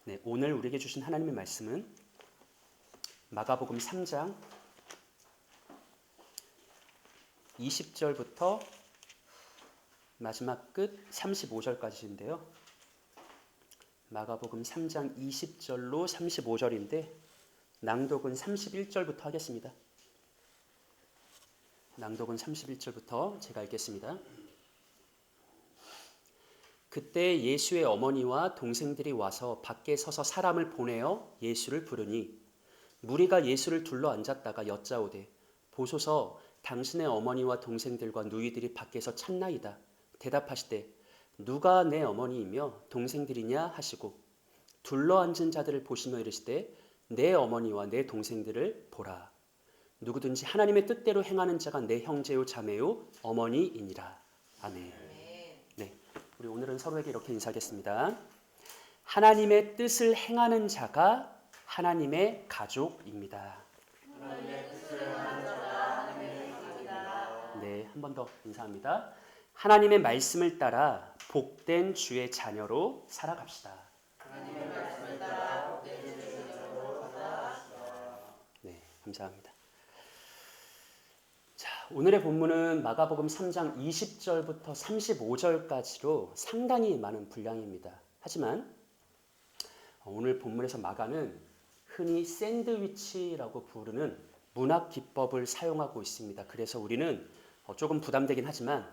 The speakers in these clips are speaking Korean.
네, 오늘 우리에게 주신 하나님의 말씀은 마가복음 3장 20절부터 마지막 끝 35절까지인데요. 마가복음 3장 20절로 35절인데 낭독은 31절부터 하겠습니다. 낭독은 31절부터 제가 읽겠습니다. 그때 예수의 어머니와 동생들이 와서 밖에 서서 사람을 보내어 예수를 부르니 무리가 예수를 둘러 앉았다가 여짜오되 보소서 당신의 어머니와 동생들과 누이들이 밖에서 찾나이다. 대답하시되 누가 내 어머니이며 동생들이냐 하시고 둘러 앉은 자들을 보시며 이르시되 내 어머니와 내 동생들을 보라. 누구든지 하나님의 뜻대로 행하는 자가 내 형제요 자매요 어머니이니라. 아멘. 네, 우리 오늘은 서로에게 이렇게 인사하겠습니다. 하나님의 뜻을 행하는 자가 하나님의 가족입니다. 하나님의 뜻을 행하는 자가 하나님의 가족입니다. 네, 한 번 더 인사합니다. 하나님의 말씀을 따라 복된 주의 자녀로 살아갑시다. 하나님의 말씀을 따라 복된 주의 자녀로 살아갑시다. 네, 감사합니다. 자, 오늘의 본문은 마가복음 3장 20절부터 35절까지로 상당히 많은 분량입니다. 하지만 오늘 본문에서 마가는 흔히 샌드위치라고 부르는 문학 기법을 사용하고 있습니다. 그래서 우리는 조금 부담되긴 하지만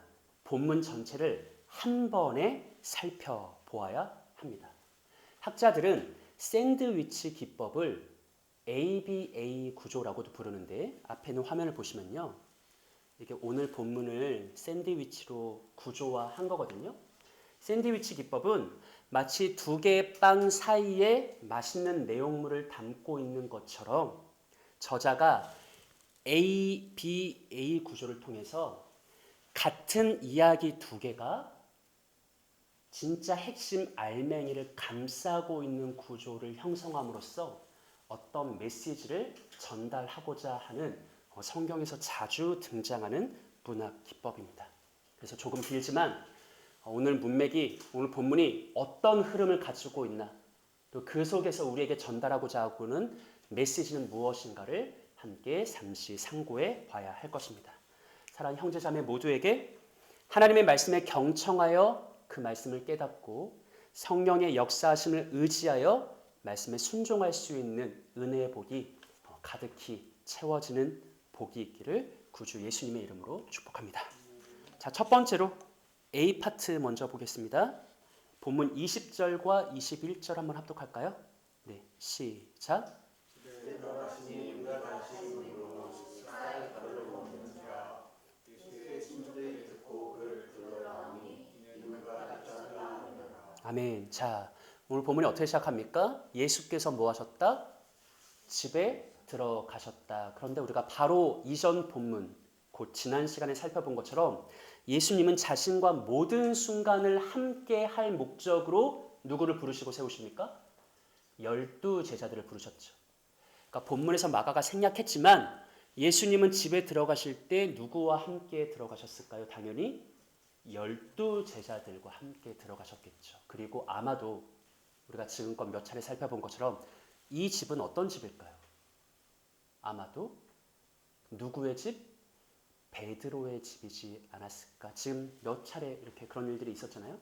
본문 전체를 한 번에 살펴보아야 합니다. 학자들은 샌드위치 기법을 ABA 구조라고도 부르는데 앞에 있는 화면을 보시면요. 이게 오늘 본문을 샌드위치로 구조화한 거거든요. 샌드위치 기법은 마치 두 개의 빵 사이에 맛있는 내용물을 담고 있는 것처럼 저자가 ABA 구조를 통해서 같은 이야기 두 개가 진짜 핵심 알맹이를 감싸고 있는 구조를 형성함으로써 어떤 메시지를 전달하고자 하는 성경에서 자주 등장하는 문학 기법입니다. 그래서 조금 길지만 오늘 오늘 본문이 어떤 흐름을 가지고 있나 또 그 속에서 우리에게 전달하고자 하고는 메시지는 무엇인가를 함께 잠시 상고해 봐야 할 것입니다. 사랑하는 형제자매 모두에게 하나님의 말씀에 경청하여 그 말씀을 깨닫고 성령의 역사하심을 의지하여 말씀에 순종할 수 있는 은혜의 복이 가득히 채워지는 복이 있기를 구주 예수님의 이름으로 축복합니다. 자, 첫 번째로 A 파트 먼저 보겠습니다. 본문 20절과 21절 한번 합독할까요? 네, 시작. 아멘. 자, 오늘 본문이 어떻게 시작합니까? 예수께서 뭐 하셨다? 집에 들어가셨다. 그런데 우리가 바로 이전 본문, 곧 지난 시간에 살펴본 것처럼 예수님은 자신과 모든 순간을 함께 할 목적으로 누구를 부르시고 세우십니까? 12 제자들을 부르셨죠. 그러니까 본문에서 마가가 생략했지만 예수님은 집에 들어가실 때 누구와 함께 들어가셨을까요? 당연히 12 제자들과 함께 들어가셨겠죠. 그리고 아마도 우리가 지금껏 몇 차례 살펴본 것처럼 이 집은 어떤 집일까요? 아마도 누구의 집? 베드로의 집이지 않았을까? 지금 몇 차례 이렇게 그런 일들이 있었잖아요.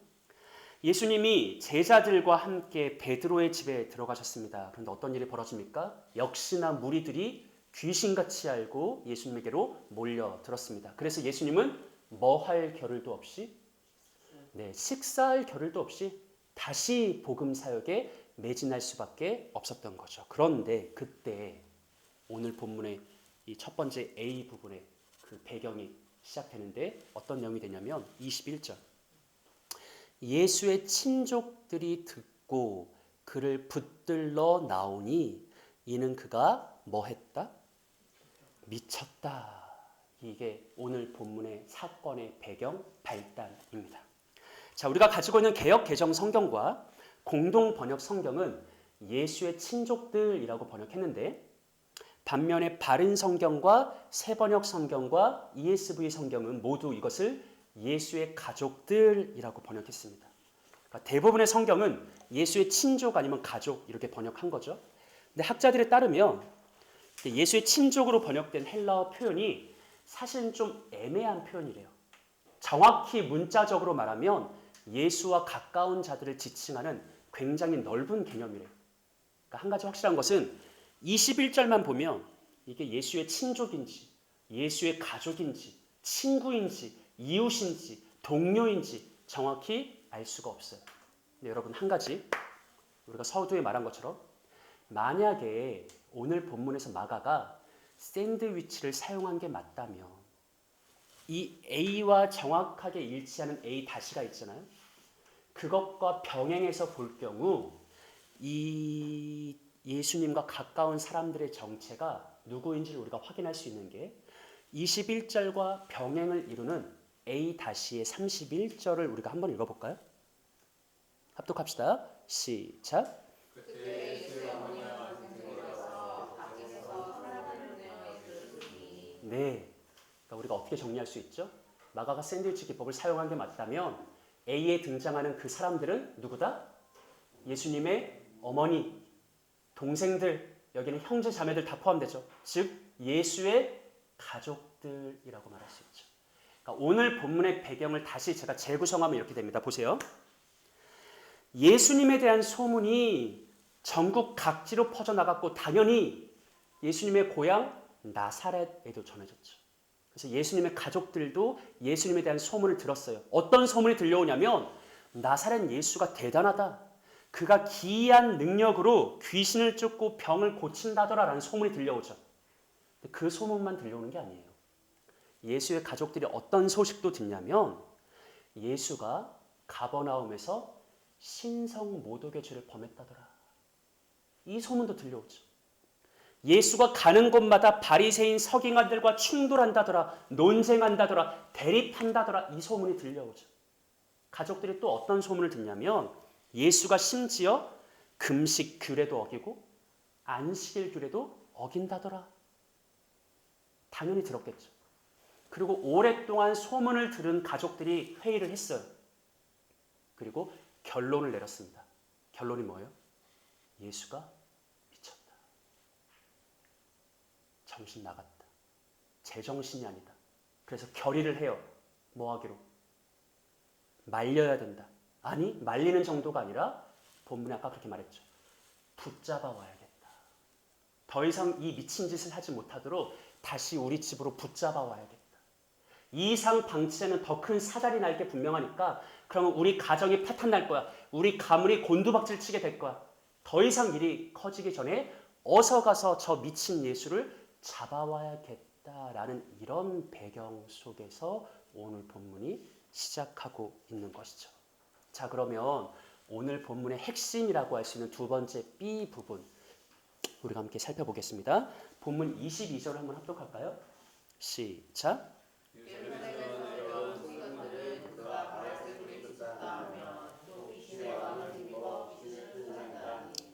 예수님이 제자들과 함께 베드로의 집에 들어가셨습니다. 그런데 어떤 일이 벌어집니까? 역시나 무리들이 귀신같이 알고 예수님에게로 몰려들었습니다. 그래서 예수님은 뭐 할 겨를도 없이 식사할 겨를도 없이 다시 복음 사역에 매진할 수밖에 없었던 거죠. 그런데 그때 오늘 본문의 이 첫 번째 A 부분의 그 배경이 시작되는데 어떤 내용이 되냐면 21절. 예수의 친족들이 듣고 그를 붙들러 나오니 이는 그가 뭐 했다? 미쳤다. 이게 오늘 본문의 사건의 배경 발단입니다. 자, 우리가 가지고 있는 개역 개정 성경과 공동 번역 성경은 예수의 친족들이라고 번역했는데 반면에 바른 성경과 새번역 성경과 ESV 성경은 모두 이것을 예수의 가족들이라고 번역했습니다. 그러니까 대부분의 성경은 예수의 친족 아니면 가족 이렇게 번역한 거죠. 근데 학자들에 따르면 예수의 친족으로 번역된 헬라어 표현이 사실은 좀 애매한 표현이래요. 정확히 문자적으로 말하면 예수와 가까운 자들을 지칭하는 굉장히 넓은 개념이래요. 그러니까 한 가지 확실한 것은 21절만 보면 이게 예수의 친족인지, 예수의 가족인지, 친구인지, 이웃인지, 동료인지 정확히 알 수가 없어요. 근데 여러분 한 가지 우리가 서두에 말한 것처럼 만약에 오늘 본문에서 마가가 샌드위치를 사용한 게 맞다면 이 A와 정확하게 일치하는 A 다시가 있잖아요. 그것과 병행해서 볼 경우 이 예수님과 가까운 사람들의 정체가 누구인지를 우리가 확인할 수 있는 게 21절과 병행을 이루는 A 다시의 31절을 우리가 한번 읽어볼까요? 합독합시다. 시작. 그때 예수의 어머니와 동생들에서 밖에서 사람을 보내어 예수를 부르니. 네. 그러니까 우리가 어떻게 정리할 수 있죠? 마가가 샌드위치 기법을 사용한 게 맞다면 A에 등장하는 그 사람들은 누구다? 예수님의 어머니, 동생들, 여기는 형제 자매들 다 포함되죠. 즉 예수의 가족들이라고 말할 수 있죠. 그러니까 오늘 본문의 배경을 다시 제가 재구성하면 이렇게 됩니다. 보세요. 예수님에 대한 소문이 전국 각지로 퍼져나갔고 당연히 예수님의 고향 나사렛에도 전해졌죠. 그래서 예수님의 가족들도 예수님에 대한 소문을 들었어요. 어떤 소문이 들려오냐면 나사렛 예수가 대단하다. 그가 기이한 능력으로 귀신을 쫓고 병을 고친다더라라는 소문이 들려오죠. 근데 그 소문만 들려오는 게 아니에요. 예수의 가족들이 어떤 소식도 듣냐면 예수가 가버나움에서 신성 모독의 죄를 범했다더라. 이 소문도 들려오죠. 예수가 가는 곳마다 바리새인 서기관들과 충돌한다더라, 논쟁한다더라, 대립한다더라 이 소문이 들려오죠. 가족들이 또 어떤 소문을 듣냐면 예수가 심지어 금식 규례도 어기고 안식일 규례도 어긴다더라. 당연히 들었겠죠. 그리고 오랫동안 소문을 들은 가족들이 회의를 했어요. 그리고 결론을 내렸습니다. 결론이 뭐예요? 예수가 미쳤다. 정신 나갔다. 제정신이 아니다. 그래서 결의를 해요. 뭐 하기로? 말려야 된다. 아니, 말리는 정도가 아니라 본문에 아까 그렇게 말했죠. 붙잡아 와야겠다. 더 이상 이 미친 짓을 하지 못하도록 다시 우리 집으로 붙잡아 와야겠다. 이 이상 방치하면 더 큰 사달이 날 게 분명하니까 그러면 우리 가정이 파탄 날 거야. 우리 가문이 곤두박질 치게 될 거야. 더 이상 일이 커지기 전에 어서 가서 저 미친 예수를 잡아와야겠다라는 이런 배경 속에서 오늘 본문이 시작하고 있는 것이죠. 자, 그러면 오늘 본문의 핵심이라고 할 수 있는 두 번째 B 부분 우리가 함께 살펴보겠습니다. 본문 22절을 한번 합독할까요? 시작.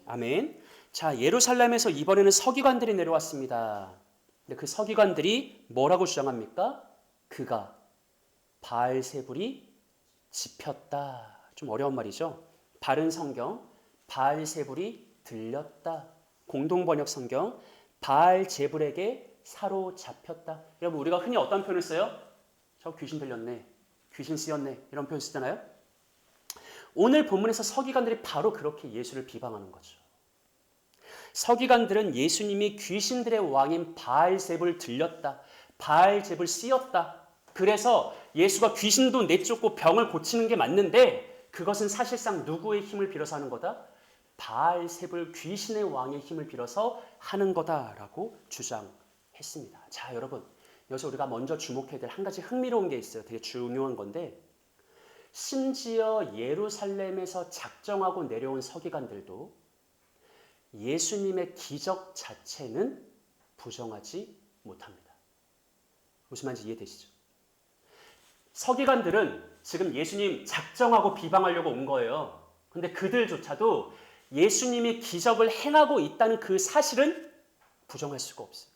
아멘. 자, 예루살렘에서 이번에는 서기관들이 내려왔습니다. 근데 그 서기관들이 뭐라고 주장합니까? 그가 바알세불이 집혔다. 좀 어려운 말이죠. 바른 성경 바알세불이 들렸다. 공동번역 성경 바알제불에게 사로잡혔다. 여러분 우리가 흔히 어떤 표현을 써요? 저 귀신 들렸네. 귀신 쓰였네. 이런 표현 쓰잖아요. 오늘 본문에서 서기관들이 바로 그렇게 예수를 비방하는 거죠. 서기관들은 예수님이 귀신들의 왕인 바알제불 들렸다. 바알제불 쓰였다. 그래서 예수가 귀신도 내쫓고 병을 고치는 게 맞는데 그것은 사실상 누구의 힘을 빌어서 하는 거다? 바알세불 귀신의 왕의 힘을 빌어서 하는 거다라고 주장했습니다. 자, 여러분 여기서 우리가 먼저 주목해야 될 한 가지 흥미로운 게 있어요. 되게 중요한 건데 심지어 예루살렘에서 작정하고 내려온 서기관들도 예수님의 기적 자체는 부정하지 못합니다. 무슨 말인지 이해되시죠? 서기관들은 지금 예수님 작정하고 비방하려고 온 거예요. 근데 그들조차도 예수님이 기적을 행하고 있다는 그 사실은 부정할 수가 없어요.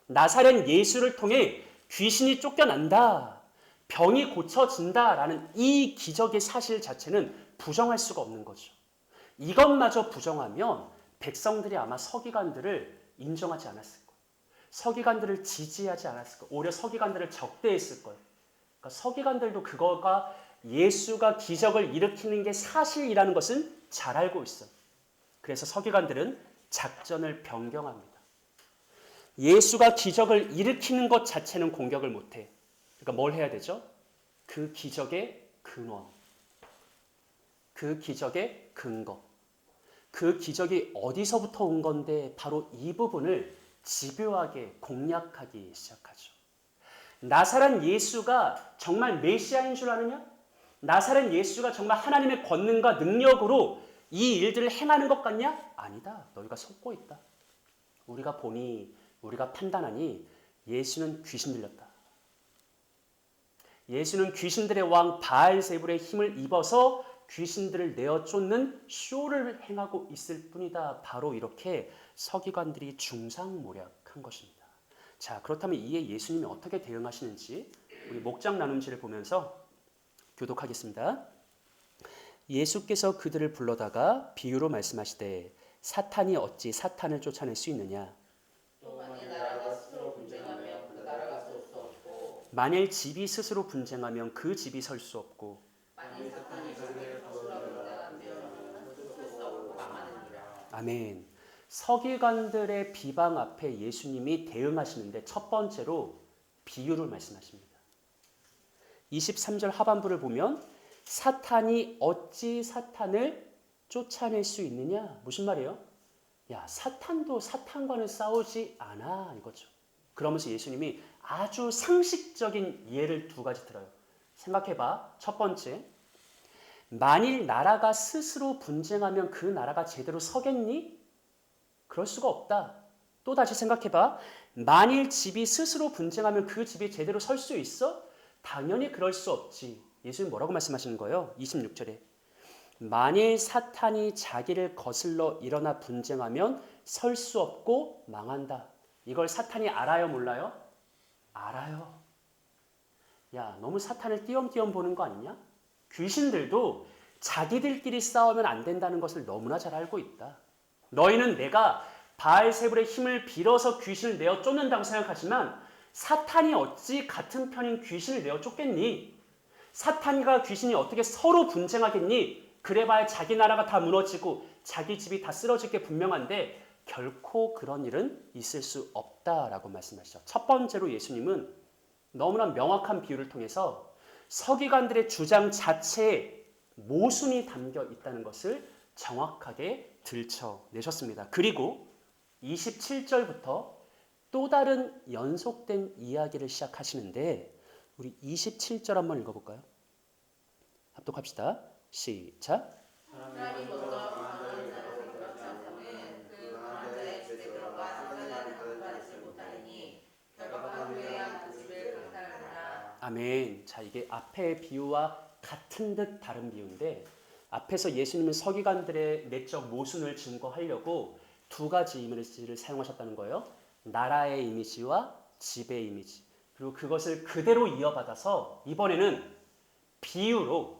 나사렛 예수를 통해 귀신이 쫓겨난다. 병이 고쳐진다라는 이 기적의 사실 자체는 부정할 수가 없는 거죠. 이것마저 부정하면 백성들이 아마 서기관들을 인정하지 않았을 거예요. 서기관들을 지지하지 않았을 거예요. 오히려 서기관들을 적대했을 거예요. 그러니까 서기관들도 그거가 예수가 기적을 일으키는 게 사실이라는 것은 잘 알고 있어요. 그래서 서기관들은 작전을 변경합니다. 예수가 기적을 일으키는 것 자체는 공격을 못해. 그러니까 뭘 해야 되죠? 그 기적의 근원, 그 기적의 근거, 그 기적이 어디서부터 온 건데 바로 이 부분을 집요하게 공략하기 시작하죠. 나사렛 예수가 정말 메시아인 줄 아느냐? 나사렛 예수가 정말 하나님의 권능과 능력으로 이 일들을 행하는 것 같냐? 아니다. 너희가 속고 있다. 우리가 보니, 우리가 판단하니 예수는 귀신 들렸다. 예수는 귀신들의 왕 바알세불의 힘을 입어서 귀신들을 내어 쫓는 쇼를 행하고 있을 뿐이다. 바로 이렇게 서기관들이 중상모략한 것입니다. 자, 그렇다면 이에 예수님이 어떻게 대응하시는지 우리 목장 나눔지를 보면서 교독하겠습니다. 예수께서 그들을 불러다가 비유로 말씀하시되 사탄이 어찌 사탄을 쫓아낼 수 있느냐? 또 만일 나라가 스스로 분쟁하면 그 나라가 설 수 없고 만일 집이 스스로 분쟁하면 그 집이 설 수 없고 만일 사탄이 자기를 거스러 분쟁하면 설 수 없고 망하느니라. 아멘. 서기관들의 비방 앞에 예수님이 대응하시는데 첫 번째로 비유를 말씀하십니다. 23절 하반부를 보면 사탄이 어찌 사탄을 쫓아낼 수 있느냐? 무슨 말이에요? 야, 사탄도 사탄과는 싸우지 않아 이거죠. 그러면서 예수님이 아주 상식적인 예를 두 가지 들어요. 생각해봐. 첫 번째, 만일 나라가 스스로 분쟁하면 그 나라가 제대로 서겠니? 그럴 수가 없다. 또 다시 생각해봐. 만일 집이 스스로 분쟁하면 그 집이 제대로 설 수 있어? 당연히 그럴 수 없지. 예수님 뭐라고 말씀하시는 거예요? 26절에. 만일 사탄이 자기를 거슬러 일어나 분쟁하면 설 수 없고 망한다. 이걸 사탄이 알아요, 몰라요? 알아요. 야, 너무 사탄을 띄엄띄엄 보는 거 아니냐? 귀신들도 자기들끼리 싸우면 안 된다는 것을 너무나 잘 알고 있다. 너희는 내가 바알세불의 힘을 빌어서 귀신을 내어 쫓는다고 생각하지만 사탄이 어찌 같은 편인 귀신을 내어 쫓겠니? 사탄과 귀신이 어떻게 서로 분쟁하겠니? 그래봐야 자기 나라가 다 무너지고 자기 집이 다 쓰러질 게 분명한데 결코 그런 일은 있을 수 없다라고 말씀하시죠. 첫 번째로 예수님은 너무나 명확한 비유를 통해서 서기관들의 주장 자체에 모순이 담겨 있다는 것을 정확하게 들춰내셨습니다. 그리고 27절부터 또 다른 연속된 이야기를 시작하시는데 우리 27절 한번 읽어볼까요? 합독합시다. 시작. 하나님 먼저 강한 자를 생각지 않고는 그 강한 자의 집에 들어가 사자를 강탈하지 못하리니 결박한 후에야 그 집을 강탈하리라. 아멘. 자, 이게 앞의 비유와 같은 듯 다른 비유인데 앞에서 예수님은 서기관들의 내적 모순을 증거하려고 두 가지 이미지를 사용하셨다는 거예요. 나라의 이미지와 집의 이미지. 그리고 그것을 그대로 이어받아서 이번에는 비유로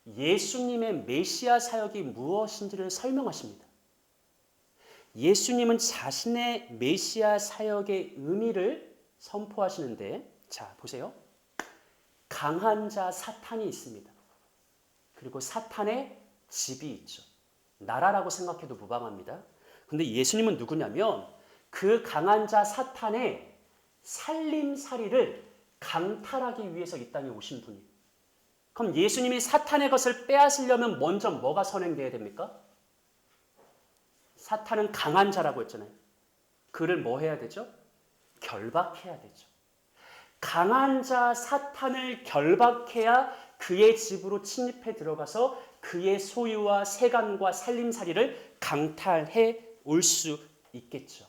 예수님의 메시아 사역이 무엇인지를 설명하십니다. 예수님은 자신의 메시아 사역의 의미를 선포하시는데 자, 보세요. 강한 자 사탄이 있습니다. 그리고 사탄의 집이 있죠. 나라라고 생각해도 무방합니다. 근데 예수님은 누구냐면 그 강한 자 사탄의 살림살이를 강탈하기 위해서 이 땅에 오신 분이에요. 그럼 예수님이 사탄의 것을 빼앗으려면 먼저 뭐가 선행돼야 됩니까? 사탄은 강한 자라고 했잖아요. 그를 뭐 해야 되죠? 결박해야 되죠. 강한 자 사탄을 결박해야 그의 집으로 침입해 들어가서 그의 소유와 세간과 살림살이를 강탈해 올 수 있겠죠.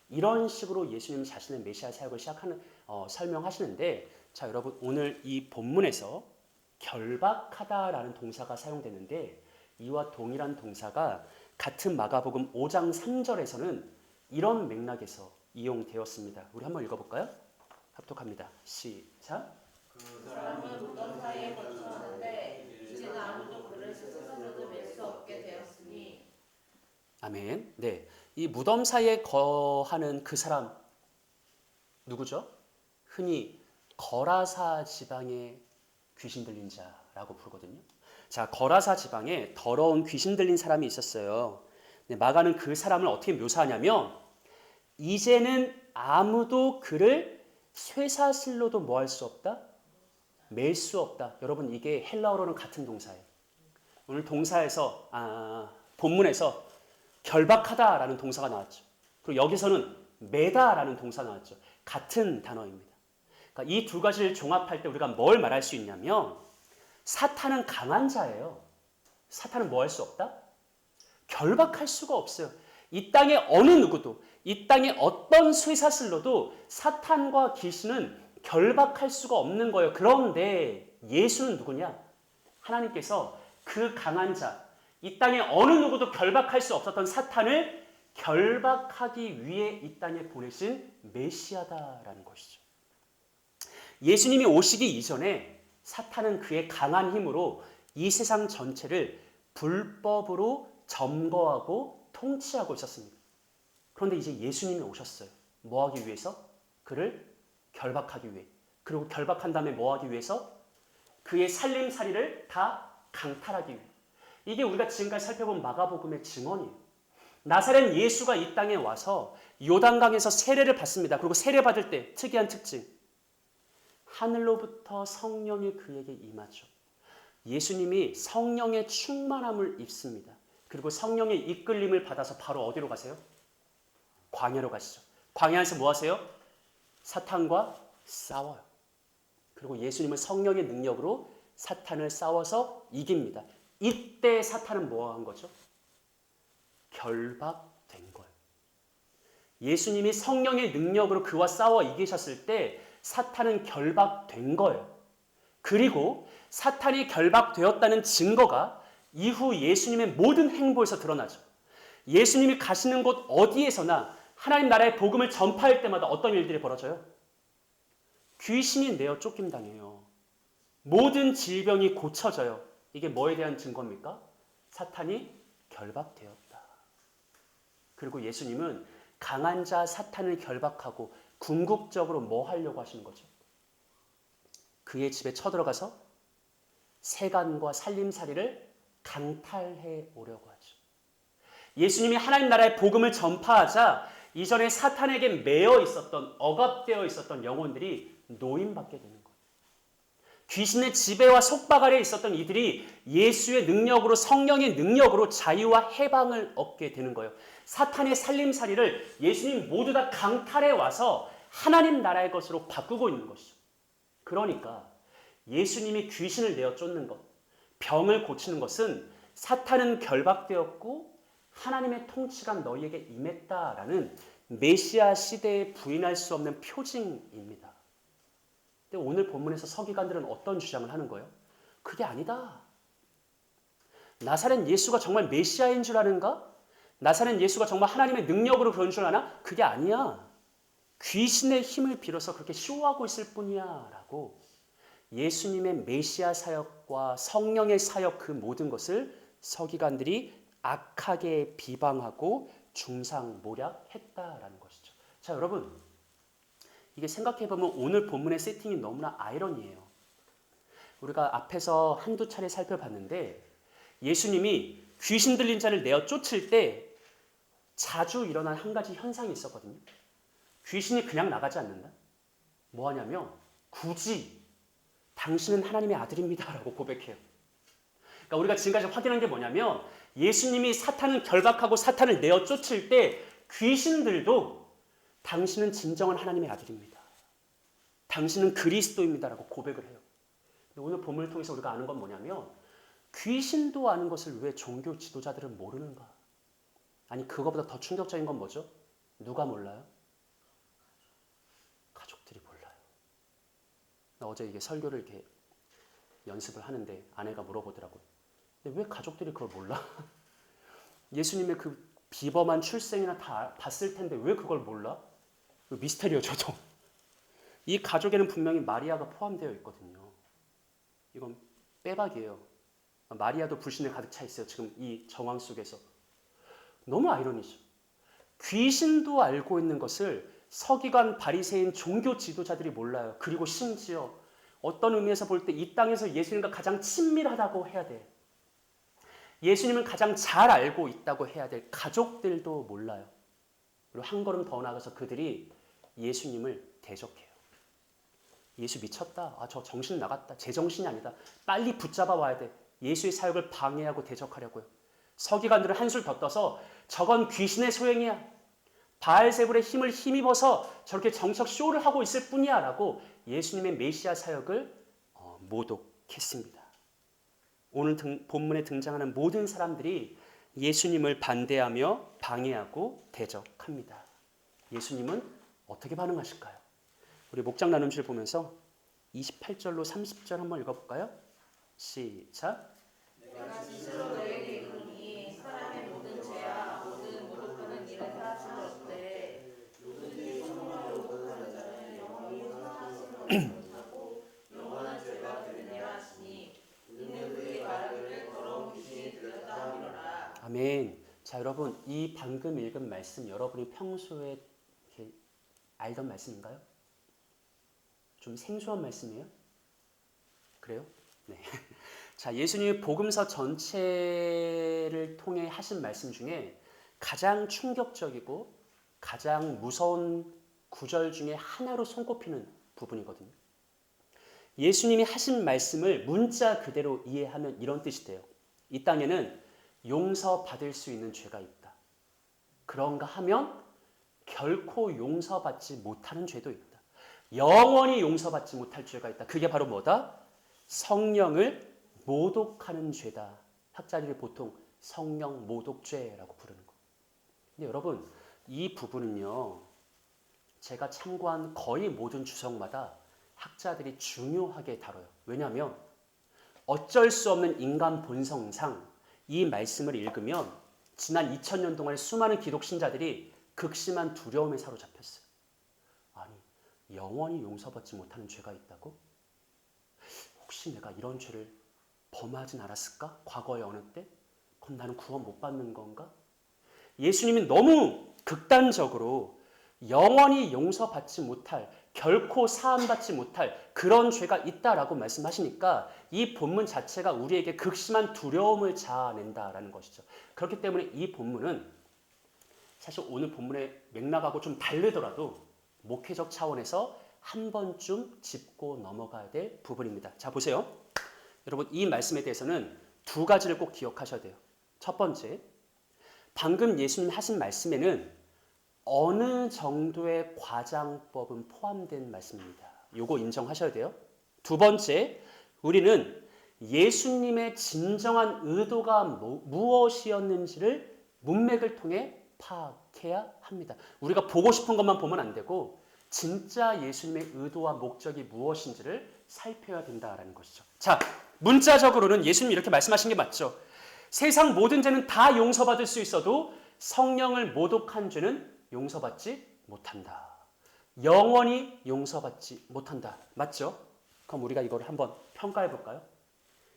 이런 식으로 예수님 자신의 메시아 사역을 설명하시는데 자, 여러분 오늘 이 본문에서 결박하다라는 동사가 사용되는데 이와 동일한 동사가 같은 마가복음 5장 3절에서는 이런 맥락에서 이용되었습니다. 우리 한번 읽어볼까요? 합독합니다. 시작. 그 사람은 무덤 사이에 거처하는데 이제는 아무도 그를 세상으로 맬 수 없게 되었으니. 아멘. 네, 이 무덤 사이에 거하는 그 사람 누구죠? 흔히 거라사 지방의 귀신 들린 자라고 부르거든요. 자, 거라사 지방에 더러운 귀신 들린 사람이 있었어요. 네, 마가는 그 사람을 어떻게 묘사하냐면 이제는 아무도 그를 쇠사슬로도 뭐 할 수 없다? 맬 수 없다. 여러분 이게 헬라어로는 같은 동사예요. 오늘 동사에서 본문에서 결박하다라는 동사가 나왔죠. 그리고 여기서는 매다라는 동사 나왔죠. 같은 단어입니다. 그러니까 이 두 가지를 종합할 때 우리가 뭘 말할 수 있냐면 사탄은 강한 자예요. 사탄은 뭐 할 수 없다? 결박할 수가 없어요. 이 땅의 어느 누구도, 이 땅의 어떤 쇠사슬로도 사탄과 귀신은 결박할 수가 없는 거예요. 그런데 예수는 누구냐? 하나님께서 그 강한 자, 이 땅의 어느 누구도 결박할 수 없었던 사탄을 결박하기 위해 이 땅에 보내신 메시아다라는 것이죠. 예수님이 오시기 이전에 사탄은 그의 강한 힘으로 이 세상 전체를 불법으로 점거하고 통치하고 있었습니다. 그런데 이제 예수님이 오셨어요. 뭐 하기 위해서? 그를 결박하기 위해. 그리고 결박한 다음에 뭐 하기 위해서? 그의 살림살이를 다 강탈하기 위해. 이게 우리가 지금까지 살펴본 마가복음의 증언이에요. 나사렛 예수가 이 땅에 와서 요단강에서 세례를 받습니다. 그리고 세례 받을 때 특이한 특징. 하늘로부터 성령이 그에게 임하죠. 예수님이 성령의 충만함을 입습니다. 그리고 성령의 이끌림을 받아서 바로 어디로 가세요? 광야로 가시죠. 광야에서 뭐 하세요? 사탄과 싸워요. 그리고 예수님은 성령의 능력으로 사탄을 싸워서 이깁니다. 이때 사탄은 뭐 한 거죠? 결박된 거예요. 예수님이 성령의 능력으로 그와 싸워 이기셨을 때 사탄은 결박된 거예요. 그리고 사탄이 결박되었다는 증거가 이후 예수님의 모든 행보에서 드러나죠. 예수님이 가시는 곳 어디에서나 하나님 나라의 복음을 전파할 때마다 어떤 일들이 벌어져요? 귀신이 내어 쫓김당해요. 모든 질병이 고쳐져요. 이게 뭐에 대한 증거입니까? 사탄이 결박되었다. 그리고 예수님은 강한 자 사탄을 결박하고 궁극적으로 뭐 하려고 하시는 거죠? 그의 집에 쳐들어가서 세간과 살림살이를 강탈해 오려고 하죠. 예수님이 하나님 나라의 복음을 전파하자 이전에 사탄에게 매여 있었던, 억압되어 있었던 영혼들이 노임받게 되는 거예요. 귀신의 지배와 속박 아래에 있었던 이들이 예수의 능력으로, 성령의 능력으로 자유와 해방을 얻게 되는 거예요. 사탄의 살림살이를 예수님 모두 다 강탈해 와서 하나님 나라의 것으로 바꾸고 있는 것이죠. 그러니까 예수님이 귀신을 내어 쫓는 것, 병을 고치는 것은 사탄은 결박되었고 하나님의 통치가 너희에게 임했다라는 메시아 시대에 부인할 수 없는 표징입니다. 근데 오늘 본문에서 서기관들은 어떤 주장을 하는 거예요? 그게 아니다. 나사렛 예수가 정말 메시아인 줄 아는가? 나사렛 예수가 정말 하나님의 능력으로 그런 줄 아나? 그게 아니야. 귀신의 힘을 빌어서 그렇게 쇼하고 있을 뿐이야 라고 예수님의 메시아 사역과 성령의 사역 그 모든 것을 서기관들이 악하게 비방하고 중상모략했다라는 것이죠. 자, 여러분, 이게 생각해보면 오늘 본문의 세팅이 너무나 아이러니해요. 우리가 앞에서 한두 차례 살펴봤는데 예수님이 귀신 들린 자를 내어 쫓을 때 자주 일어난 한 가지 현상이 있었거든요. 귀신이 그냥 나가지 않는다. 뭐 하냐면 굳이 당신은 하나님의 아들입니다 라고 고백해요. 그러니까 우리가 지금까지 확인한 게 뭐냐면 예수님이 사탄을 결박하고 사탄을 내어 쫓을 때 귀신들도 당신은 진정한 하나님의 아들입니다. 당신은 그리스도입니다 라고 고백을 해요. 오늘 본문을 통해서 우리가 아는 건 뭐냐면 귀신도 아는 것을 왜 종교 지도자들은 모르는가? 아니 그거보다 더 충격적인 건 뭐죠? 누가 몰라요? 가족들이 몰라요. 나 어제 이게 설교를 이렇게 연습을 하는데 아내가 물어보더라고요. 근데 왜 가족들이 그걸 몰라? 예수님의 그 비범한 출생이나 다 봤을 텐데 왜 그걸 몰라? 미스테리어 저도. 이 가족에는 분명히 마리아가 포함되어 있거든요. 이건 빼박이에요. 마리아도 불신에 가득 차 있어요. 지금 이 정황 속에서. 너무 아이러니죠. 귀신도 알고 있는 것을 서기관, 바리새인, 종교 지도자들이 몰라요. 그리고 심지어 어떤 의미에서 볼 때 이 땅에서 예수님과 가장 친밀하다고 해야 돼. 예수님은 가장 잘 알고 있다고 해야 될 가족들도 몰라요. 그리고 한 걸음 더 나가서 그들이 예수님을 대적해요. 예수 미쳤다. 아, 저 정신 나갔다. 제정신이 아니다. 빨리 붙잡아 와야 돼. 예수의 사역을 방해하고 대적하려고요. 서기관들은 한술 더 떠서 저건 귀신의 소행이야. 바알세불의 힘을 힘입어서 저렇게 정치적 쇼를 하고 있을 뿐이야 라고 예수님의 메시아 사역을 모독했습니다. 오늘 본문에 등장하는 모든 사람들이 예수님을 반대하며 방해하고 대적합니다. 예수님은 어떻게 반응하실까요? 우리 목장 나눔실 보면서 28절로 30절 한번 읽어볼까요? 시작. 내가 진실로 너에게 이르노니 사람의 모든 죄와 모든 모독하는 일은 사하심을 얻되 누구든지 성령을 모독하는 자는 영원히 사하심을 얻지 못하고 영원한 죄가 되느니라 하시니 이는 그의 말하기를 더러운 귀신이 들렸다 하미로라. 아멘. 자, 여러분, 이 방금 읽은 말씀 여러분이 평소에 이렇게 알던 말씀인가요? 좀 생소한 말씀이에요? 그래요? 네. 자, 예수님이 복음서 전체를 통해 하신 말씀 중에 가장 충격적이고 가장 무서운 구절 중에 하나로 손꼽히는 부분이거든요. 예수님이 하신 말씀을 문자 그대로 이해하면 이런 뜻이 돼요. 이 땅에는 용서받을 수 있는 죄가 있다. 그런가 하면 결코 용서받지 못하는 죄도 있다. 영원히 용서받지 못할 죄가 있다. 그게 바로 뭐다? 성령을 모독하는 죄다. 학자들이 보통 성령 모독죄라고 부르는 거. 근데 여러분, 이 부분은요, 제가 참고한 거의 모든 주석마다 학자들이 중요하게 다뤄요. 왜냐하면 어쩔 수 없는 인간 본성상 이 말씀을 읽으면 지난 2000년 동안 수많은 기독 신자들이 극심한 두려움에 사로잡혔어요. 아니, 영원히 용서받지 못하는 죄가 있다고? 혹시 내가 이런 죄를 범하진 않았을까? 과거의 어느 때? 그럼 나는 구원 못 받는 건가? 예수님이 너무 극단적으로 영원히 용서받지 못할, 결코 사함받지 못할 그런 죄가 있다라고 말씀하시니까 이 본문 자체가 우리에게 극심한 두려움을 자아낸다라는 것이죠. 그렇기 때문에 이 본문은 사실 오늘 본문의 맥락하고 좀 다르더라도 목회적 차원에서 한 번쯤 짚고 넘어가야 될 부분입니다. 자, 보세요. 여러분, 이 말씀에 대해서는 두 가지를 꼭 기억하셔야 돼요. 첫 번째, 방금 예수님 하신 말씀에는 어느 정도의 과장법은 포함된 말씀입니다. 요거 인정하셔야 돼요. 두 번째, 우리는 예수님의 진정한 의도가 무엇이었는지를 문맥을 통해 파악해야 합니다. 우리가 보고 싶은 것만 보면 안 되고 진짜 예수님의 의도와 목적이 무엇인지를 살펴야 된다라는 것이죠. 자, 문자적으로는 예수님이 이렇게 말씀하신 게 맞죠. 세상 모든 죄는 다 용서받을 수 있어도 성령을 모독한 죄는 용서받지 못한다. 영원히 용서받지 못한다. 맞죠? 그럼 우리가 이걸 한번 평가해 볼까요?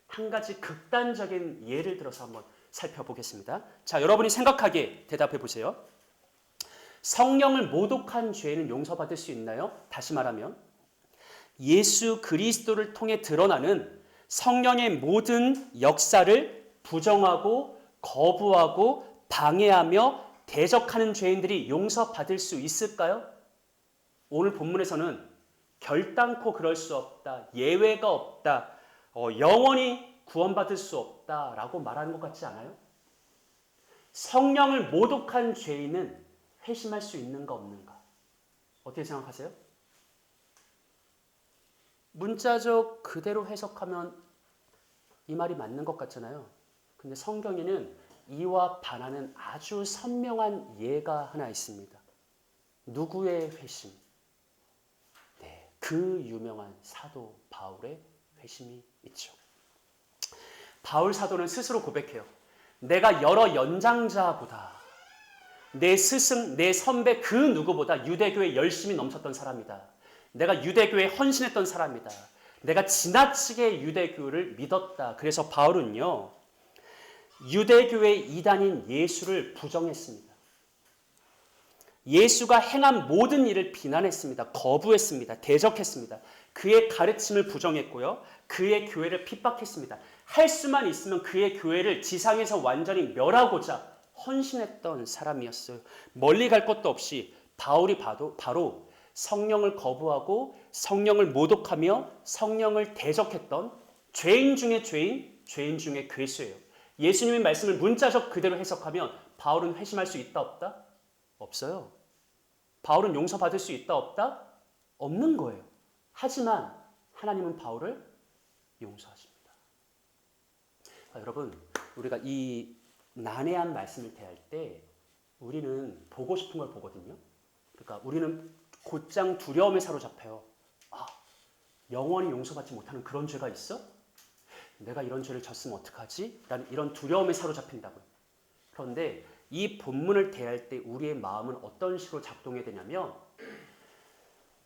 한 가지 극단적인 예를 들어서 한번 살펴보겠습니다. 자, 여러분이 생각하기에 대답해 보세요. 성령을 모독한 죄는 용서받을 수 있나요? 다시 말하면 예수 그리스도를 통해 드러나는 성령의 모든 역사를 부정하고 거부하고 방해하며 대적하는 죄인들이 용서받을 수 있을까요? 오늘 본문에서는 결단코 그럴 수 없다. 예외가 없다. 영원히 구원받을 수 없다라고 말하는 것 같지 않아요? 성령을 모독한 죄인은 회심할 수 있는가 없는가? 어떻게 생각하세요? 문자적 그대로 해석하면 이 말이 맞는 것 같잖아요. 근데 성경에는 이와 반하는 아주 선명한 예가 하나 있습니다. 누구의 회심? 네, 그 유명한 사도 바울의 회심이 있죠. 바울 사도는 스스로 고백해요. 내가 여러 연장자보다 내 스승, 내 선배 그 누구보다 유대교에 열심히 넘쳤던 사람이다. 내가 유대교에 헌신했던 사람이다. 내가 지나치게 유대교를 믿었다. 그래서 바울은요, 유대교의 이단인 예수를 부정했습니다. 예수가 행한 모든 일을 비난했습니다. 거부했습니다. 대적했습니다. 그의 가르침을 부정했고요. 그의 교회를 핍박했습니다. 할 수만 있으면 그의 교회를 지상에서 완전히 멸하고자 헌신했던 사람이었어요. 멀리 갈 것도 없이 바울이 바로 성령을 거부하고 성령을 모독하며 성령을 대적했던 죄인 중에 죄인, 죄인 중에 괴수예요. 예수님의 말씀을 문자적 그대로 해석하면 바울은 회심할 수 있다 없다? 없어요. 바울은 용서받을 수 있다 없다? 없는 거예요. 하지만 하나님은 바울을 용서하십니다. 여러분, 우리가 이 난해한 말씀을 대할 때 우리는 보고 싶은 걸 보거든요. 그러니까 우리는 곧장 두려움에 사로잡혀요. 아, 영원히 용서받지 못하는 그런 죄가 있어? 내가 이런 죄를 졌으면 어떡하지? 라는 이런 두려움에 사로잡힌다고요. 그런데 이 본문을 대할 때 우리의 마음은 어떤 식으로 작동해야 되냐면,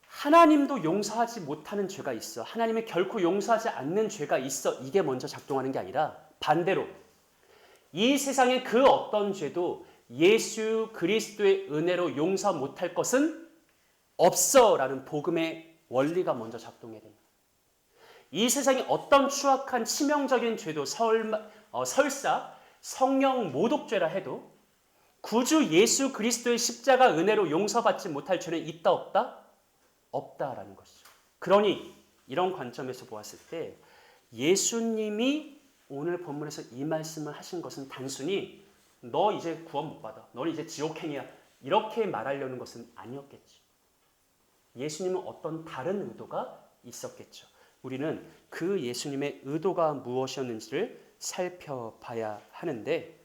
하나님도 용서하지 못하는 죄가 있어. 하나님이 결코 용서하지 않는 죄가 있어. 이게 먼저 작동하는 게 아니라 반대로 이 세상의 그 어떤 죄도 예수 그리스도의 은혜로 용서 못할 것은 없어 라는 복음의 원리가 먼저 작동해야 됩니다. 이 세상의 어떤 추악한 치명적인 죄도 설사 성령 모독죄라 해도 구주 예수 그리스도의 십자가 은혜로 용서받지 못할 죄는 있다 없다? 없다라는 것이죠. 그러니 이런 관점에서 보았을 때 예수님이 오늘 본문에서 이 말씀을 하신 것은 단순히 너 이제 구원 못 받아. 너는 이제 지옥행이야. 이렇게 말하려는 것은 아니었겠죠. 예수님은 어떤 다른 의도가 있었겠죠. 우리는 그 예수님의 의도가 무엇이었는지를 살펴봐야 하는데,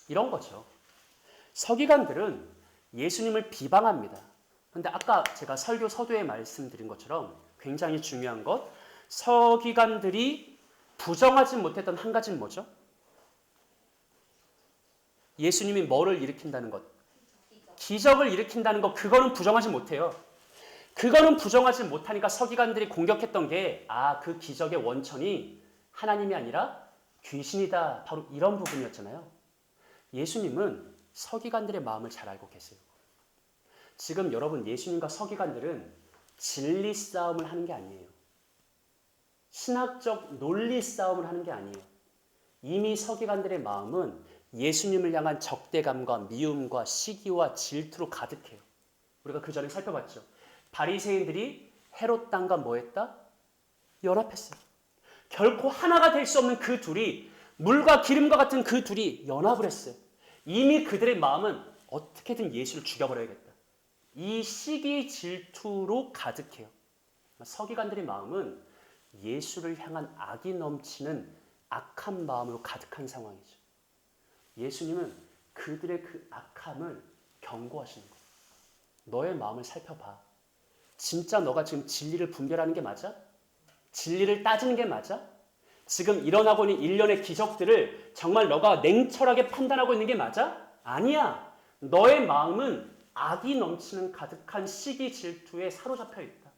이런 거죠. 서기관들은 예수님을 비방합니다. 그런데 아까 제가 설교 서두에 말씀드린 것처럼 굉장히 중요한 것, 서기관들이 부정하지 못했던 한 가지는 뭐죠? 예수님이 뭐를 일으킨다는 것? 기적을 일으킨다는 것, 그거는 부정하지 못해요. 그거는 부정하지 못하니까 서기관들이 공격했던 게, 그 기적의 원천이 하나님이 아니라 귀신이다. 바로 이런 부분이었잖아요. 예수님은 서기관들의 마음을 잘 알고 계세요. 지금 여러분, 예수님과 서기관들은 진리 싸움을 하는 게 아니에요. 신학적 논리 싸움을 하는 게 아니에요. 이미 서기관들의 마음은 예수님을 향한 적대감과 미움과 시기와 질투로 가득해요. 우리가 그 전에 살펴봤죠. 바리새인들이 헤롯 당과 뭐 했다? 연합했어요. 결코 하나가 될 수 없는 그 둘이, 물과 기름과 같은 그 둘이 연합을 했어요. 이미 그들의 마음은 어떻게든 예수를 죽여버려야겠다. 이 시기 질투로 가득해요. 서기관들의 마음은 예수를 향한 악이 넘치는 악한 마음으로 가득한 상황이죠. 예수님은 그들의 그 악함을 경고하시는 거예요. 너의 마음을 살펴봐. 진짜 너가 지금 진리를 분별하는 게 맞아? 진리를 따지는 게 맞아? 지금 일어나고 있는 일련의 기적들을 정말 너가 냉철하게 판단하고 있는 게 맞아? 아니야. 너의 마음은 악이 넘치는 가득한 시기 질투에 사로잡혀 있다.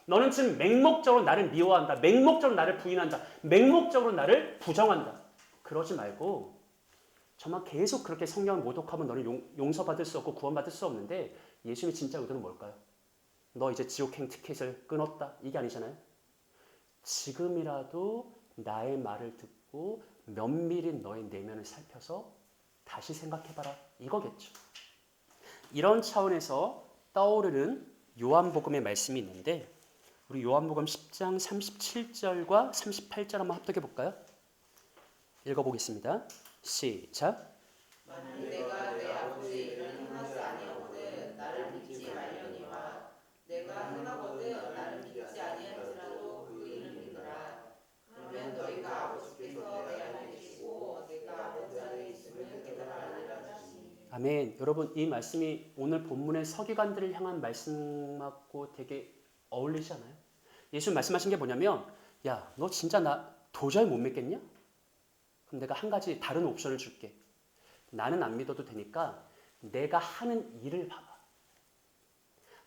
너는 지금 맹목적으로 나를 미워한다. 맹목적으로 나를 부인한다. 맹목적으로 나를 부정한다. 그러지 말고 정말 계속 그렇게 성령을 모독하면 너는 용서받을 수 없고 구원받을 수 없는데, 예수님의 진짜 의도는 뭘까요? 너 이제 지옥행 티켓을 끊었다. 이게 아니잖아요. 지금이라도 나의 말을 듣고 면밀히 너의 내면을 살펴서 다시 생각해봐라. 이거겠죠. 이런 차원에서 떠오르는 요한복음의 말씀이 있는데, 우리 요한복음 10장 37절과 38절 한번 합독해 볼까요? 읽어보겠습니다. 시작. 만일 내가 내 아버지 일을 행하지 아니하거든 나를 믿지 말려니와 내가 행하거든 나를 믿지 아니할지라도 그 일을 믿으라. 그러면 너희가 아버지께서 내 안에 계시고 내가 아버지 안에 있음을 깨달으리라 하시니. 아멘. 여러분, 이 말씀이 오늘 본문의 서기관들을 향한 말씀하고 되게 어울리지 않아요? 예수님 말씀하신 게 뭐냐면, 야, 너 진짜 나 도저히 못 믿겠냐? 그럼 내가 한 가지 다른 옵션을 줄게. 나는 안 믿어도 되니까 내가 하는 일을 봐봐.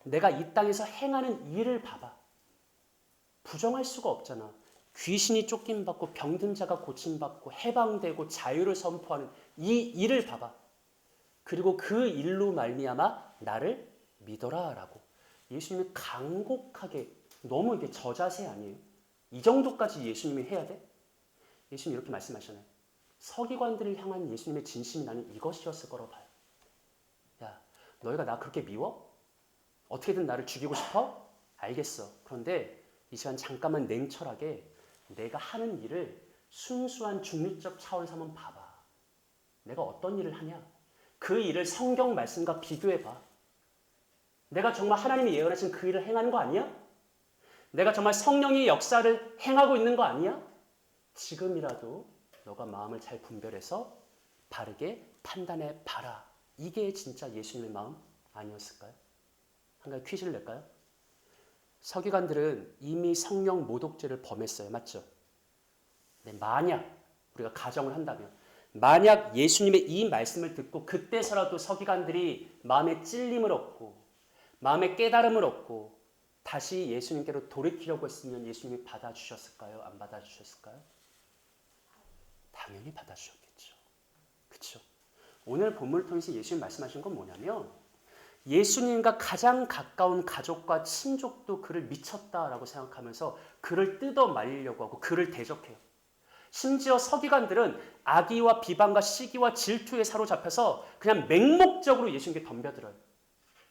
내가 이 땅에서 행하는 일을 봐봐. 부정할 수가 없잖아. 귀신이 쫓김받고 병든 자가 고침받고 해방되고 자유를 선포하는 이 일을 봐봐. 그리고 그 일로 말미암아 나를 믿어라라고. 예수님이 간곡하게, 너무 이게 저자세 아니에요? 이 정도까지 예수님이 해야 돼? 예수님 이렇게 말씀하셨나요? 서기관들을 향한 예수님의 진심이 나는 이것이었을 거라고 봐요. 야, 너희가 나 그렇게 미워? 어떻게든 나를 죽이고 싶어? 알겠어. 그런데 이 시간 잠깐만 냉철하게 내가 하는 일을 순수한 중립적 차원에서 한번 봐봐. 내가 어떤 일을 하냐? 그 일을 성경 말씀과 비교해봐. 내가 정말 하나님이 예언하신 그 일을 행하는 거 아니야? 내가 정말 성령의 역사를 행하고 있는 거 아니야? 지금이라도 너가 마음을 잘 분별해서 바르게 판단해 봐라. 이게 진짜 예수님의 마음 아니었을까요? 한 가지 퀴즈를 낼까요? 서기관들은 이미 성령 모독죄를 범했어요. 맞죠? 네, 만약 우리가 가정을 한다면, 만약 예수님의 이 말씀을 듣고 그때서라도 서기관들이 마음에 찔림을 얻고 마음에 깨달음을 얻고 다시 예수님께로 돌이키려고 했으면 예수님이 받아주셨을까요? 안 받아주셨을까요? 당연히 받아주셨겠죠. 그렇죠? 오늘 본문을 통해서 예수님 말씀하신 건 뭐냐면, 예수님과 가장 가까운 가족과 친족도 그를 미쳤다라고 생각하면서 그를 뜯어 말리려고 하고 그를 대적해요. 심지어 서기관들은 악의와 비방과 시기와 질투에 사로잡혀서 그냥 맹목적으로 예수님께 덤벼들어요.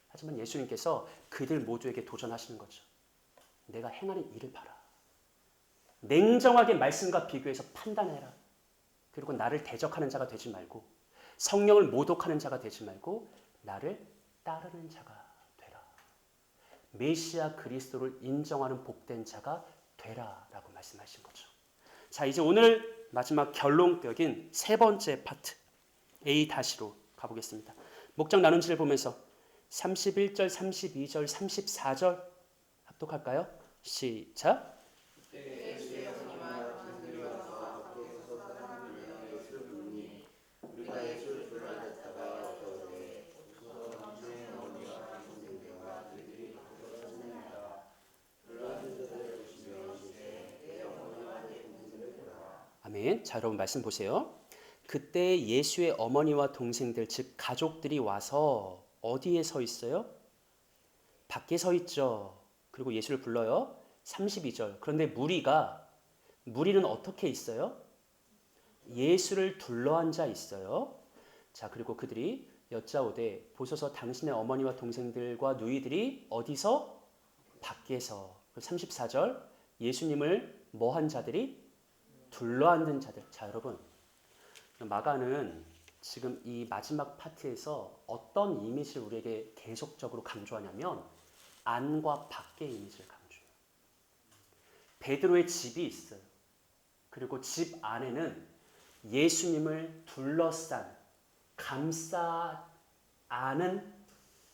하지만 예수님께서 그들 모두에게 도전하시는 거죠. 내가 행하는 일을 봐라. 냉정하게 말씀과 비교해서 판단해라. 그리고 나를 대적하는 자가 되지 말고 성령을 모독하는 자가 되지 말고 나를 따르는 자가 되라. 메시아 그리스도를 인정하는 복된 자가 되라라고 말씀하신 거죠. 자, 이제 오늘 마지막 결론격인 세 번째 파트 A-로 가보겠습니다. 목장 나눔지를 보면서 31절, 32절, 34절 합독할까요? 시작. 아멘. 자, 여러분 말씀 보세요. 그때 예수의 어머니와 동생들, 즉 가족들이 와서 어디에 서 있어요? 밖에 서 있죠. 그리고 예수를 불러요. 32절. 그런데 무리는 어떻게 있어요? 예수를 둘러앉아 있어요. 자, 그리고 그들이 여짜오되 보소서 당신의 어머니와 동생들과 누이들이 어디서? 밖에서. 34절. 예수님을 뭐한 자들이? 둘러앉은 자들. 자, 여러분, 마가는 지금 이 마지막 파트에서 어떤 이미지를 우리에게 계속적으로 강조하냐면 안과 밖의 이미지를 강조해요. 베드로의 집이 있어요. 그리고 집 안에는 예수님을 둘러싼, 감싸 안은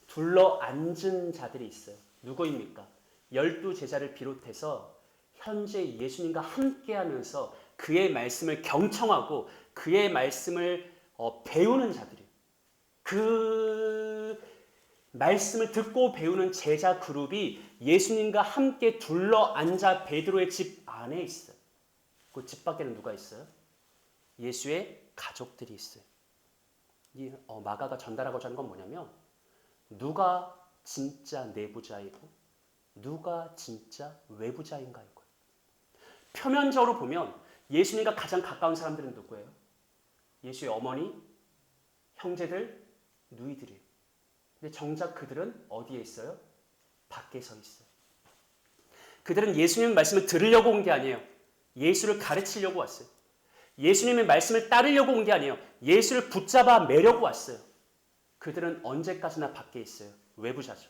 둘러앉은 자들이 있어요. 누구입니까? 12제자를 비롯해서 현재 예수님과 함께하면서 그의 말씀을 경청하고 그의 말씀을 배우는 자들이에요. 그 말씀을 듣고 배우는 제자 그룹이 예수님과 함께 둘러앉아 베드로의 집 안에 있어요. 그 집 밖에는 누가 있어요? 예수의 가족들이 있어요. 이 마가가 전달하고자 하는 건 뭐냐면 누가 진짜 내부자이고 누가 진짜 외부자인가 이거예요. 표면적으로 보면 예수님과 가장 가까운 사람들은 누구예요? 예수의 어머니, 형제들, 누이들이에요. 근데 정작 그들은 어디에 있어요? 밖에 서 있어요. 그들은 예수님의 말씀을 들으려고 온 게 아니에요. 예수를 가르치려고 왔어요. 예수님의 말씀을 따르려고 온 게 아니에요. 예수를 붙잡아 매려고 왔어요. 그들은 언제까지나 밖에 있어요. 외부자죠.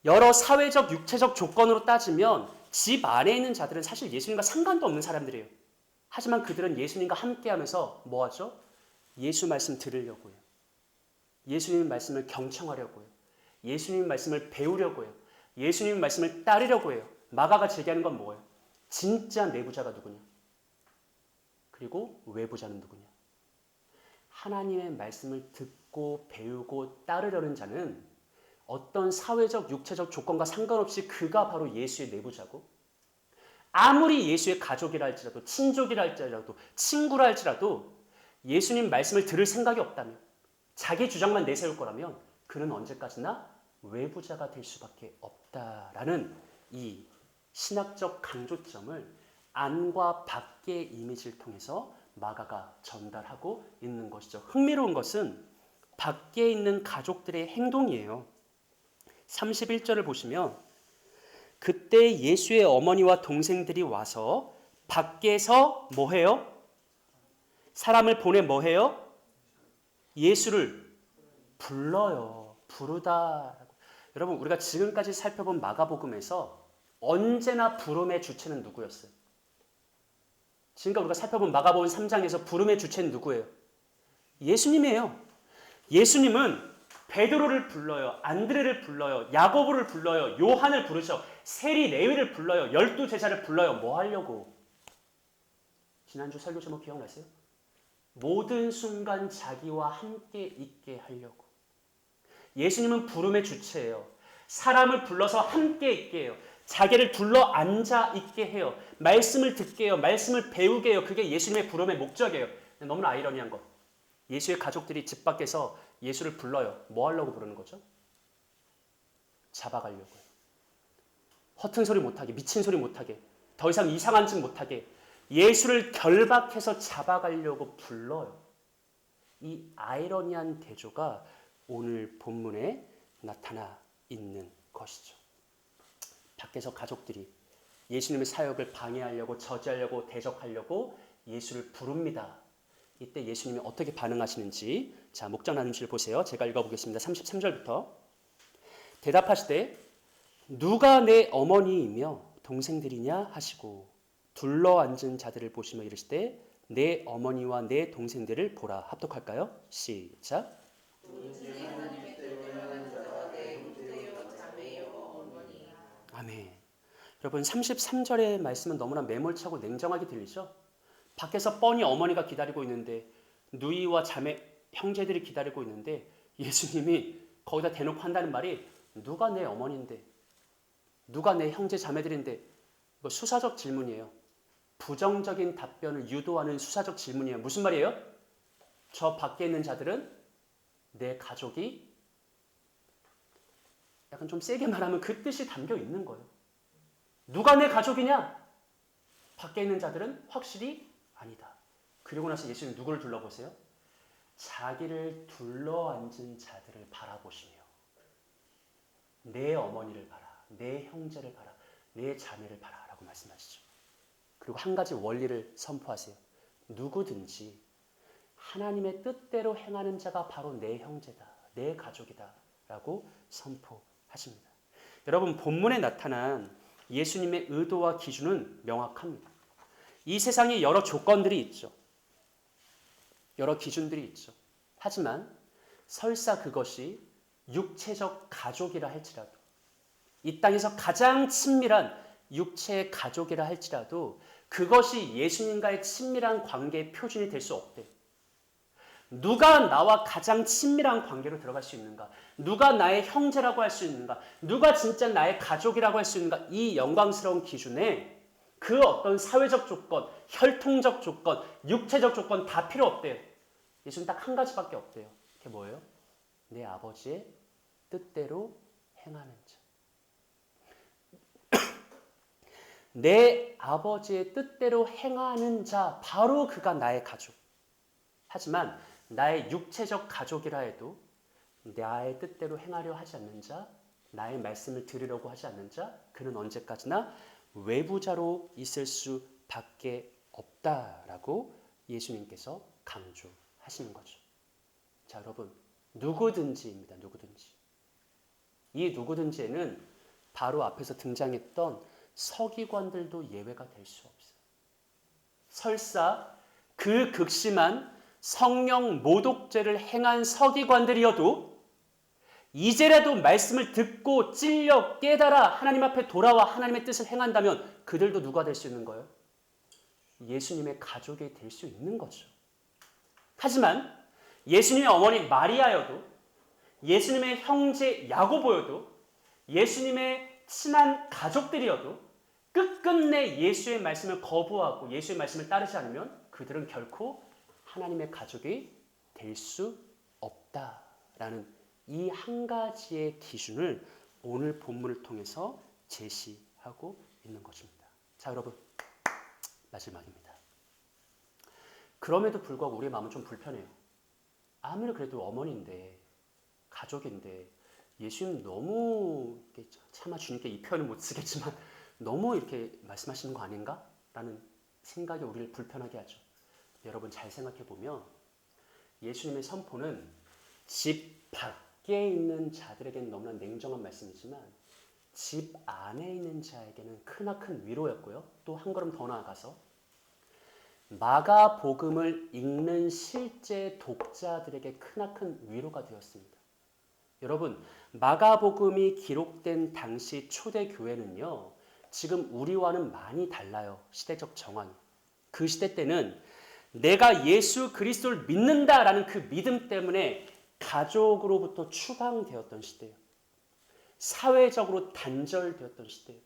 여러 사회적, 육체적 조건으로 따지면 집 안에 있는 자들은 사실 예수님과 상관도 없는 사람들이에요. 하지만 그들은 예수님과 함께하면서 뭐 하죠? 예수 말씀 들으려고 해요. 예수님의 말씀을 경청하려고 해요. 예수님의 말씀을 배우려고 해요. 예수님의 말씀을 따르려고 해요. 마가가 제기하는 건 뭐예요? 진짜 내부자가 누구냐? 그리고 외부자는 누구냐? 하나님의 말씀을 듣고 배우고 따르려는 자는 어떤 사회적, 육체적 조건과 상관없이 그가 바로 예수의 내부자고 아무리 예수의 가족이라 할지라도 친족이라 할지라도 친구라 할지라도 예수님 말씀을 들을 생각이 없다면 자기 주장만 내세울 거라면 그는 언제까지나 외부자가 될 수밖에 없다라는 이 신학적 강조점을 안과 밖의 이미지를 통해서 마가가 전달하고 있는 것이죠. 흥미로운 것은 밖에 있는 가족들의 행동이에요. 31절을 보시면 그때 예수의 어머니와 동생들이 와서 밖에서 뭐 해요? 사람을 보내 뭐 해요? 예수를 불러요. 부르다. 여러분 우리가 지금까지 살펴본 마가복음에서 언제나 부름의 주체는 누구였어요? 지금까지 우리가 살펴본 마가복음 3장에서 부름의 주체는 누구예요? 예수님이에요. 예수님은 베드로를 불러요. 안드레를 불러요. 야고보를 불러요. 요한을 부르셔. 세리 레위를 불러요. 12제자를 불러요. 뭐 하려고? 지난주 설교 제목 기억나세요? 모든 순간 자기와 함께 있게 하려고. 예수님은 부름의 주체예요. 사람을 불러서 함께 있게 해요. 자기를 둘러 앉아 있게 해요. 말씀을 듣게 해요. 말씀을 배우게 해요. 그게 예수님의 부름의 목적이에요. 너무나 아이러니한 것. 예수의 가족들이 집 밖에서 예수를 불러요. 뭐 하려고 부르는 거죠? 잡아가려고요. 허튼 소리 못하게, 미친 소리 못하게, 더 이상 이상한 짓 못하게 예수를 결박해서 잡아가려고 불러요. 이 아이러니한 대조가 오늘 본문에 나타나 있는 것이죠. 밖에서 가족들이 예수님의 사역을 방해하려고 저지하려고 대적하려고 예수를 부릅니다. 이때 예수님이 어떻게 반응하시는지 자 목장 나눔실 보세요. 제가 읽어보겠습니다. 33절부터 대답하시되 누가 내 어머니이며 동생들이냐 하시고 둘러앉은 자들을 보시며 이르시되 내 어머니와 내 동생들을 보라. 합독할까요? 시작. 아멘. 여러분 33절의 말씀은 너무나 매몰차고 냉정하게 들리죠? 밖에서 뻔히 어머니가 기다리고 있는데 누이와 자매 형제들이 기다리고 있는데 예수님이 거기다 대놓고 한다는 말이 누가 내 어머니인데 누가 내 형제 자매들인데 이거 수사적 질문이에요. 부정적인 답변을 유도하는 수사적 질문이에요. 무슨 말이에요? 저 밖에 있는 자들은 내 가족이 약간 좀 세게 말하면 그 뜻이 담겨 있는 거예요. 누가 내 가족이냐? 밖에 있는 자들은 확실히 아니다. 그리고 나서 예수님 누구를 둘러보세요? 자기를 둘러앉은 자들을 바라보시며 내 어머니를 봐라, 내 형제를 봐라, 내 자매를 봐라 라고 말씀하시죠. 그리고 한 가지 원리를 선포하세요. 누구든지 하나님의 뜻대로 행하는 자가 바로 내 형제다, 내 가족이다 라고 선포하십니다. 여러분 본문에 나타난 예수님의 의도와 기준은 명확합니다. 이 세상에 여러 조건들이 있죠. 여러 기준들이 있죠. 하지만 설사 그것이 육체적 가족이라 할지라도 이 땅에서 가장 친밀한 육체의 가족이라 할지라도 그것이 예수님과의 친밀한 관계의 표준이 될 수 없대요. 누가 나와 가장 친밀한 관계로 들어갈 수 있는가? 누가 나의 형제라고 할 수 있는가? 누가 진짜 나의 가족이라고 할 수 있는가? 이 영광스러운 기준에 그 어떤 사회적 조건, 혈통적 조건, 육체적 조건 다 필요 없대요. 예수는 딱 한 가지밖에 없대요. 그게 뭐예요? 내 아버지의 뜻대로 행하는 자. 내 아버지의 뜻대로 행하는 자, 바로 그가 나의 가족. 하지만 나의 육체적 가족이라 해도 나의 뜻대로 행하려 하지 않는 자, 나의 말씀을 들으려고 하지 않는 자, 그는 언제까지나 외부자로 있을 수밖에 없다라고 예수님께서 강조하시는 거죠. 자, 여러분, 누구든지입니다. 누구든지. 이 누구든지에는 바로 앞에서 등장했던 서기관들도 예외가 될 수 없어요. 설사 그 극심한 성령 모독죄를 행한 서기관들이어도 이제라도 말씀을 듣고 찔려 깨달아 하나님 앞에 돌아와 하나님의 뜻을 행한다면 그들도 누가 될 수 있는 거예요? 예수님의 가족이 될 수 있는 거죠. 하지만 예수님의 어머니 마리아여도 예수님의 형제 야고보여도 예수님의 친한 가족들이어도 끝끝내 예수의 말씀을 거부하고 예수의 말씀을 따르지 않으면 그들은 결코 하나님의 가족이 될 수 없다라는 이 한 가지의 기준을 오늘 본문을 통해서 제시하고 있는 것입니다. 자, 여러분, 마지막입니다. 그럼에도 불구하고 우리의 마음은 좀 불편해요. 아무리 그래도 어머니인데, 가족인데, 예수님 너무, 차마 주님께 이 표현을 못 쓰겠지만, 너무 이렇게 말씀하시는 거 아닌가? 라는 생각이 우리를 불편하게 하죠. 여러분, 잘 생각해 보면, 예수님의 선포는 집 밖에 있는 자들에게는 너무나 냉정한 말씀이지만, 집 안에 있는 자에게는 크나큰 위로였고요. 또 한 걸음 더 나아가서 마가복음을 읽는 실제 독자들에게 크나큰 위로가 되었습니다. 여러분, 마가복음이 기록된 당시 초대교회는요, 지금 우리와는 많이 달라요. 시대적 정황이. 그 시대 때는 내가 예수 그리스도를 믿는다라는 그 믿음 때문에 가족으로부터 추방되었던 시대예요. 사회적으로 단절되었던 시대예요.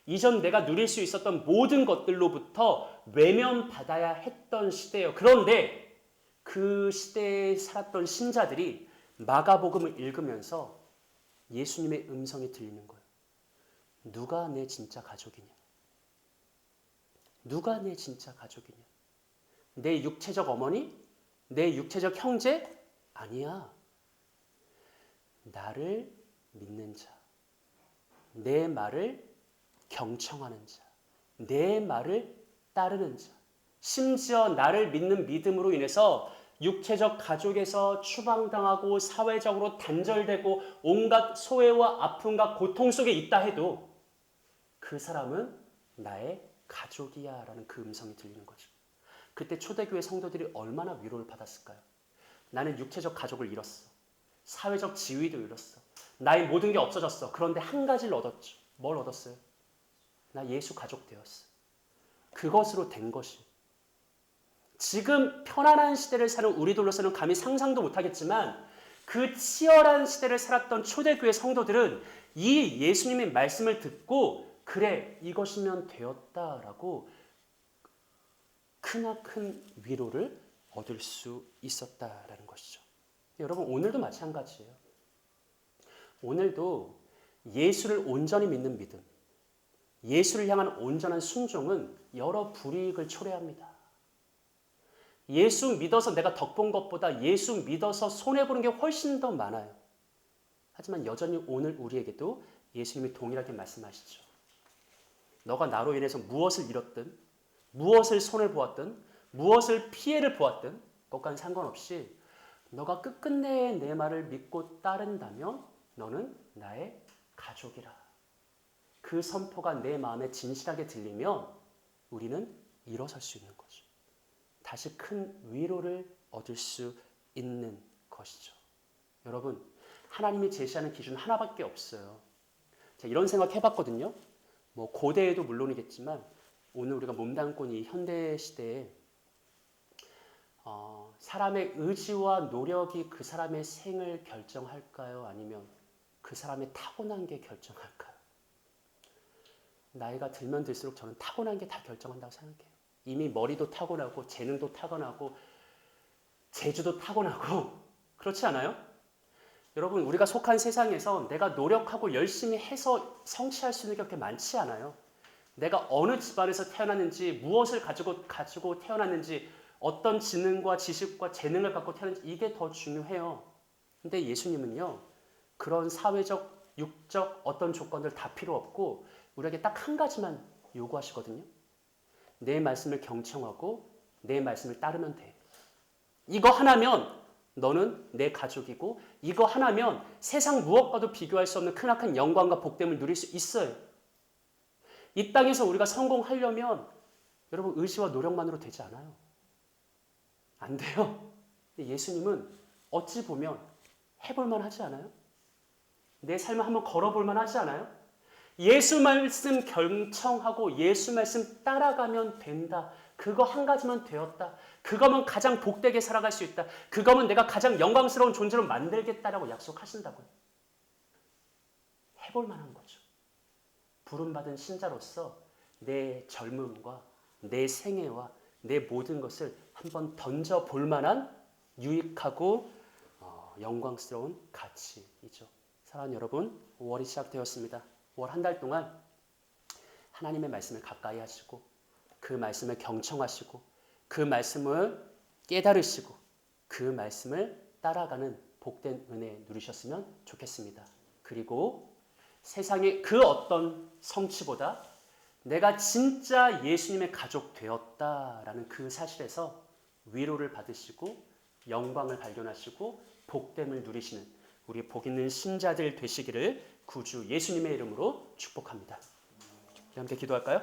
이전 내가 누릴 수 있었던 모든 것들로부터 외면받아야 했던 시대예요. 그런데 그 시대에 살았던 신자들이 마가복음을 읽으면서 예수님의 음성이 들리는 거예요. 누가 내 진짜 가족이냐? 누가 내 진짜 가족이냐? 내 육체적 어머니? 내 육체적 형제? 아니야. 나를 믿는 자, 내 말을 경청하는 자, 내 말을 따르는 자, 심지어 나를 믿는 믿음으로 인해서 육체적 가족에서 추방당하고 사회적으로 단절되고 온갖 소외와 아픔과 고통 속에 있다 해도 그 사람은 나의 가족이야 라는 그 음성이 들리는 거죠. 그때 초대교회 성도들이 얼마나 위로를 받았을까요? 나는 육체적 가족을 잃었어. 사회적 지위도 잃었어. 나의 모든 게 없어졌어. 그런데 한 가지를 얻었죠. 뭘 얻었어요? 나 예수 가족 되었어. 그것으로 된 것이. 지금 편안한 시대를 사는 우리들로서는 감히 상상도 못하겠지만 그 치열한 시대를 살았던 초대교회 성도들은 이 예수님의 말씀을 듣고 그래 이것이면 되었다라고 크나큰 위로를 얻을 수 있었다라는 것이죠. 여러분 오늘도 마찬가지예요. 오늘도 예수를 온전히 믿는 믿음, 예수를 향한 온전한 순종은 여러 불이익을 초래합니다. 예수 믿어서 내가 덕본 것보다 예수 믿어서 손해보는 게 훨씬 더 많아요. 하지만 여전히 오늘 우리에게도 예수님이 동일하게 말씀하시죠. 너가 나로 인해서 무엇을 잃었든 무엇을 손해보았든 무엇을 피해를 보았든 그것과는 상관없이 너가 끝끝내 내 말을 믿고 따른다면 너는 나의 가족이라. 그 선포가 내 마음에 진실하게 들리면 우리는 일어설 수 있는 거죠. 다시 큰 위로를 얻을 수 있는 것이죠. 여러분, 하나님이 제시하는 기준 하나밖에 없어요. 제가 이런 생각 해봤거든요. 뭐 고대에도 물론이겠지만 오늘 우리가 몸담고 있는 이 현대 시대에 사람의 의지와 노력이 그 사람의 생을 결정할까요? 아니면 그 사람의 타고난 게 결정할까요? 나이가 들면 들수록 저는 타고난 게 다 결정한다고 생각해요. 이미 머리도 타고나고 재능도 타고나고 재주도 타고나고 그렇지 않아요? 여러분 우리가 속한 세상에서 내가 노력하고 열심히 해서 성취할 수 있는 게 그렇게 많지 않아요. 내가 어느 집안에서 태어났는지 무엇을 가지고 태어났는지 어떤 지능과 지식과 재능을 갖고 태어났는지 이게 더 중요해요. 근데 예수님은요. 그런 사회적, 육적 어떤 조건들 다 필요 없고 우리에게 딱 한 가지만 요구하시거든요. 내 말씀을 경청하고 내 말씀을 따르면 돼. 이거 하나면 너는 내 가족이고 이거 하나면 세상 무엇과도 비교할 수 없는 크나큰 영광과 복됨을 누릴 수 있어요. 이 땅에서 우리가 성공하려면 여러분 의지와 노력만으로 되지 않아요. 안 돼요. 예수님은 어찌 보면 해볼만 하지 않아요? 내 삶을 한번 걸어볼만 하지 않아요? 예수 말씀 경청하고 예수 말씀 따라가면 된다. 그거 한 가지만 되었다. 그거면 가장 복되게 살아갈 수 있다. 그거면 내가 가장 영광스러운 존재로 만들겠다라고 약속하신다고요. 해볼 만한 거죠. 부름받은 신자로서 내 젊음과 내 생애와 내 모든 것을 한번 던져볼 만한 유익하고 영광스러운 가치이죠. 사랑하는 여러분, 5월이 시작되었습니다. 5월 한 달 동안 하나님의 말씀을 가까이 하시고 그 말씀을 경청하시고 그 말씀을 깨달으시고 그 말씀을 따라가는 복된 은혜 누리셨으면 좋겠습니다. 그리고 세상의 그 어떤 성취보다 내가 진짜 예수님의 가족 되었다라는 그 사실에서 위로를 받으시고 영광을 발견하시고 복됨을 누리시는 우리 복 있는 신자들 되시기를 구주 예수님의 이름으로 축복합니다. 우리 함께 기도할까요?